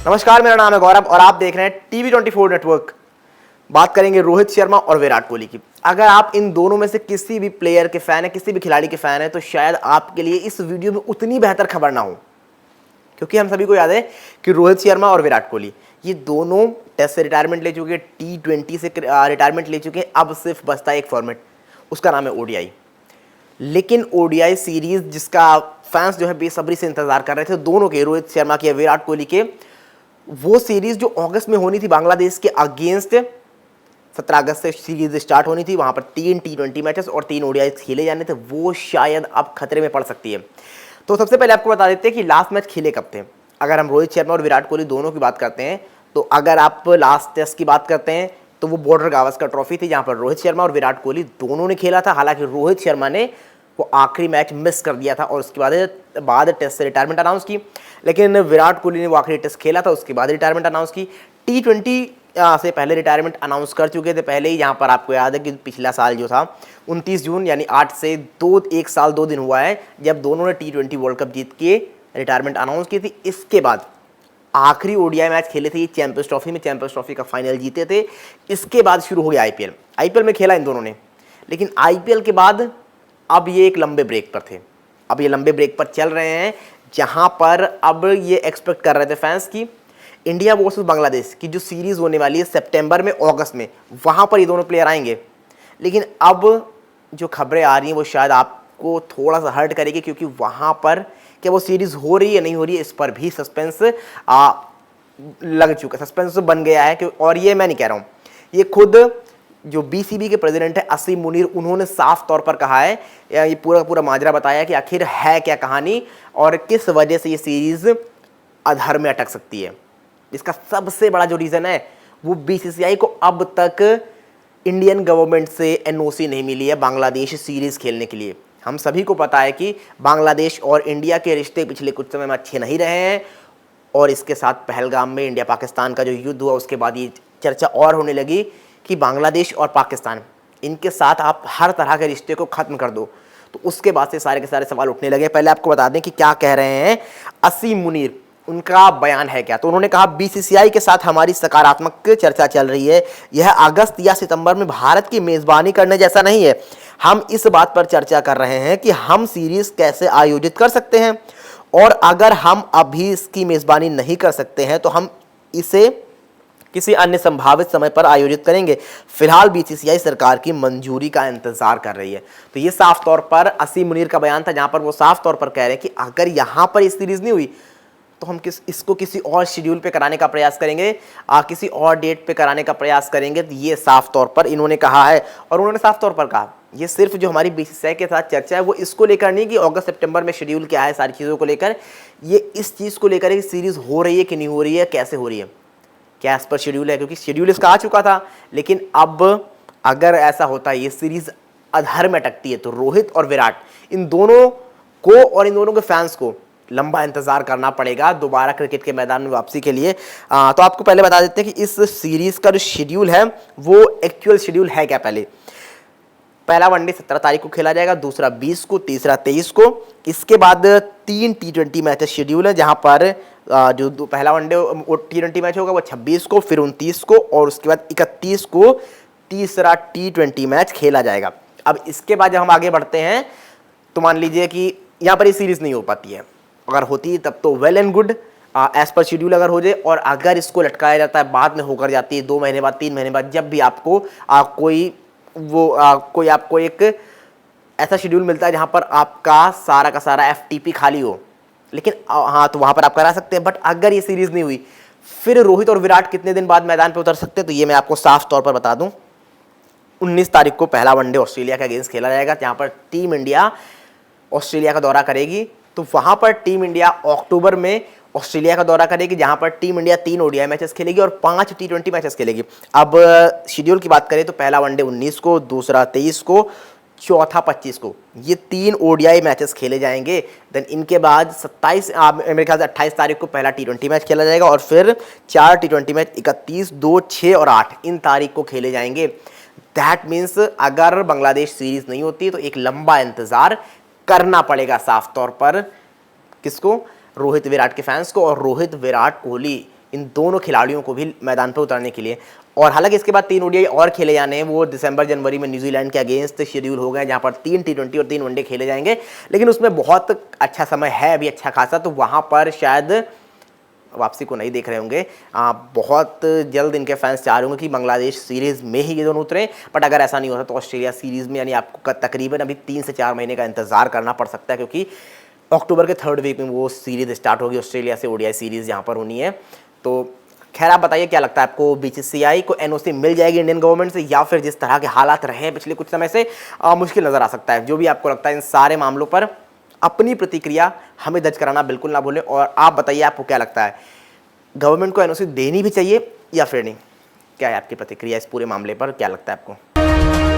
नमस्कार, मेरा नाम है गौरव और आप देख रहे हैं TV24 नेटवर्क। बात करेंगे रोहित शर्मा और विराट कोहली की। अगर आप इन दोनों में से किसी भी प्लेयर के फैन है, किसी भी खिलाड़ी के फैन है, तो शायद आपके लिए इस वीडियो में उतनी बेहतर खबर ना हो, क्योंकि हम सभी को याद है कि रोहित शर्मा और विराट कोहली ये दोनों टेस्ट से रिटायरमेंट ले चुके हैं, T20 से रिटायरमेंट ले चुके हैं। अब सिर्फ बचता है एक फॉर्मेट, उसका नाम है ODI। लेकिन ODI सीरीज जिसका फैंस जो है बेसब्री से इंतजार कर रहे थे, दोनों के, रोहित शर्मा के, विराट कोहली के, वो सीरीज जो अगस्त में होनी थी बांग्लादेश के अगेंस्ट, 17 अगस्त से सीरीज स्टार्ट होनी थी। वहां पर 3 T20 मैचेस और 3 ODI खेले जाने थे। वो शायद अब खतरे में पड़ सकती है। तो सबसे पहले आपको बता देते हैं कि लास्ट मैच खेले कब थे। अगर हम रोहित शर्मा और विराट कोहली दोनों की बात करते हैं, तो अगर आप लास्ट टेस्ट की बात करते हैं तो वो बॉर्डर गावस्कर ट्रॉफी थी, जहां पर रोहित शर्मा और विराट कोहली दोनों ने खेला था। हालांकि रोहित शर्मा ने वो आखिरी मैच मिस कर दिया था और उसके बाद टेस्ट से रिटायरमेंट अनाउंस की। लेकिन विराट कोहली ने वो आखिरी टेस्ट खेला था, उसके बाद रिटायरमेंट अनाउंस की। T20 से पहले रिटायरमेंट अनाउंस कर चुके थे पहले ही। यहाँ पर आपको याद है कि पिछला साल जो था 29 जून यानी 8 से 1 साल 2 दिन हुआ है जब दोनों ने T20 वर्ल्ड कप जीत के रिटायरमेंट अनाउंस की थी। इसके बाद आखिरी ODI मैच खेले थे चैंपियंस ट्रॉफी में, चैंपियंस ट्रॉफी का फाइनल जीते थे। इसके बाद शुरू हो गया IPL में खेला इन दोनों ने। लेकिन IPL के बाद अब ये एक लंबे ब्रेक पर थे। अब ये लंबे ब्रेक पर चल रहे हैं, जहां पर अब ये एक्सपेक्ट कर रहे थे फैंस की इंडिया वर्सेस बांग्लादेश की जो सीरीज होने वाली है सितंबर में, अगस्त में, वहां पर ये दोनों प्लेयर आएंगे। लेकिन अब जो खबरें आ रही हैं वो शायद आपको थोड़ा सा हर्ट करेगी, क्योंकि वहां पर क्या वो सीरीज हो रही है नहीं हो रही है, इस पर भी सस्पेंस लग चुका है, सस्पेंस बन गया है। और ये मैं नहीं कह रहा हूं, ये खुद जो BCB के प्रेसिडेंट है असीम मुनीर, उन्होंने साफ तौर पर कहा है, ये पूरा माजरा बताया कि आखिर है क्या कहानी और किस वजह से ये सीरीज अधर में अटक सकती है। इसका सबसे बड़ा जो रीजन है वो BCCI को अब तक इंडियन गवर्नमेंट से NOC नहीं मिली है बांग्लादेश सीरीज खेलने के लिए। हम सभी को पता है कि बांग्लादेश और इंडिया के रिश्ते पिछले कुछ समय में अच्छे नहीं रहे हैं, और इसके साथ पहलगाम में इंडिया पाकिस्तान का जो युद्ध हुआ उसके बाद ये चर्चा और होने लगी कि बांग्लादेश और पाकिस्तान, इनके साथ आप हर तरह के रिश्ते को खत्म कर दो। तो उसके बाद से सारे के सारे सवाल उठने लगे। पहले आपको बता दें कि क्या कह रहे हैं असीम मुनीर, उनका बयान है क्या। तो उन्होंने कहा, BCCI के साथ हमारी सकारात्मक चर्चा चल रही है। यह अगस्त या सितंबर में भारत की मेजबानी करने जैसा नहीं है। हम इस बात पर चर्चा कर रहे हैं कि हम सीरीज कैसे आयोजित कर सकते हैं, और अगर हम अभी इसकी मेजबानी नहीं कर सकते हैं तो हम इसे किसी अन्य संभावित समय पर आयोजित करेंगे। फिलहाल BCCI सरकार की मंजूरी का इंतजार कर रही है। तो ये साफ तौर पर असीम मुनीर का बयान था, जहां पर वो साफ तौर पर कह रहे हैं कि अगर यहां पर इस सीरीज नहीं हुई तो हम इसको किसी और शेड्यूल पे कराने का प्रयास करेंगे, किसी और डेट पे कराने का प्रयास करेंगे। तो ये साफ तौर पर इन्होंने कहा है। और उन्होंने साफ तौर पर कहा, ये सिर्फ जो हमारी BCCI के साथ चर्चा है वो इसको लेकर नहीं कि अगस्त सितंबर में शेड्यूल क्या है, सारी चीज़ों को लेकर, ये इस चीज़ को लेकर है कि सीरीज हो रही है कि नहीं हो रही है, कैसे हो रही है, क्या इस पर शेड्यूल है, क्योंकि शेड्यूल इसका आ चुका था। लेकिन अब अगर ऐसा होता है, ये सीरीज अधर में अटकती है, तो रोहित और विराट, इन दोनों को और इन दोनों के फैंस को लंबा इंतजार करना पड़ेगा दोबारा क्रिकेट के मैदान में वापसी के लिए। तो आपको पहले बता देते हैं कि इस सीरीज का जो शेड्यूल है वो एक्चुअल शेड्यूल है क्या। पहला वनडे 17 तारीख को खेला जाएगा, दूसरा 20 को, तीसरा 23 को। इसके बाद 3 T20 मैचेस शेड्यूल है, जहां पर जो पहला वनडे T20 मैच होगा वो 26 को, फिर 29 को, और उसके बाद 31 को तीसरा T20 मैच खेला जाएगा। अब इसके बाद जब हम आगे बढ़ते हैं तो मान लीजिए कि यहाँ पर ये सीरीज नहीं हो पाती है। अगर होती है तब तो well and good, as per schedule अगर हो जाए। और अगर इसको लटकाया जाता है, बाद में होकर जाती है 2 महीने बाद, 3 महीने बाद, जब भी आपको कोई आपको एक ऐसा शेड्यूल मिलता है जहां पर आपका सारा का सारा FTP खाली हो, लेकिन हाँ, तो वहां पर आप करा सकते हैं। बट अगर ये सीरीज नहीं हुई, फिर रोहित और विराट कितने दिन बाद मैदान पे उतर सकते हैं, तो ये मैं आपको साफ तौर पर बता दूं। 19 तारीख को पहला वनडे ऑस्ट्रेलिया के अगेंस्ट खेला जाएगा, जहां पर टीम इंडिया ऑस्ट्रेलिया का दौरा करेगी। तो वहां पर टीम इंडिया अक्टूबर में ऑस्ट्रेलिया का दौरा करेगी, जहां पर टीम इंडिया 3 ODI मैचेस खेलेगी और 5 T20 मैचेस खेलेगी। अब शेड्यूल की बात करें तो पहला वनडे 19 को, दूसरा 23 को, चौथा 25 को, ये 3 ODI मैचेस खेले जाएंगे। देन इनके बाद 27 मेरे ख्याल से 28 तारीख को पहला T20 मैच खेला जाएगा, और फिर 4 T20 मैच 31, 2, 6 और 8 इन तारीख को खेले जाएंगे। दैट मीन्स अगर बांग्लादेश सीरीज नहीं होती तो एक लंबा इंतजार करना पड़ेगा साफ तौर पर किसको, रोहित विराट के फैंस को। और रोहित विराट कोहली इन दोनों खिलाड़ियों को भी मैदान पर उतरने के लिए। और हालांकि इसके बाद 3 ओडीआई और खेले जाने हैं, वो दिसंबर जनवरी में न्यूजीलैंड के अगेंस्ट शेड्यूल हो गए, जहां पर 3 टी20 और 3 वनडे खेले जाएंगे। लेकिन उसमें बहुत अच्छा समय है अभी, अच्छा खासा, तो वहां पर शायद वापसी को नहीं देख रहे होंगे। बहुत जल्द इनके फैंस चाह रहे होंगे कि बांग्लादेश सीरीज़ में ही ये दोनों उतरे, बट अगर ऐसा नहीं होता तो ऑस्ट्रेलिया सीरीज़ में, यानी आपको तकरीबन अभी 3 से 4 महीने का इंतजार करना पड़ सकता है, क्योंकि अक्टूबर के 3rd वीक में वो सीरीज़ स्टार्ट होगी ऑस्ट्रेलिया से, ओडीआई सीरीज़ यहाँ पर होनी है। तो खैर आप बताइए क्या लगता है आपको, बीसीसीआई को एनओसी मिल जाएगी इंडियन गवर्नमेंट से, या फिर जिस तरह के हालात रहे हैं पिछले कुछ समय से मुश्किल नज़र आ सकता है? जो भी आपको लगता है इन सारे मामलों पर अपनी प्रतिक्रिया हमें दर्ज कराना बिल्कुल ना भूलें। और आप बताइए आपको क्या लगता है, गवर्नमेंट को एनओसी देनी भी चाहिए या फिर नहीं? क्या है आपकी प्रतिक्रिया इस पूरे मामले पर, क्या लगता है आपको?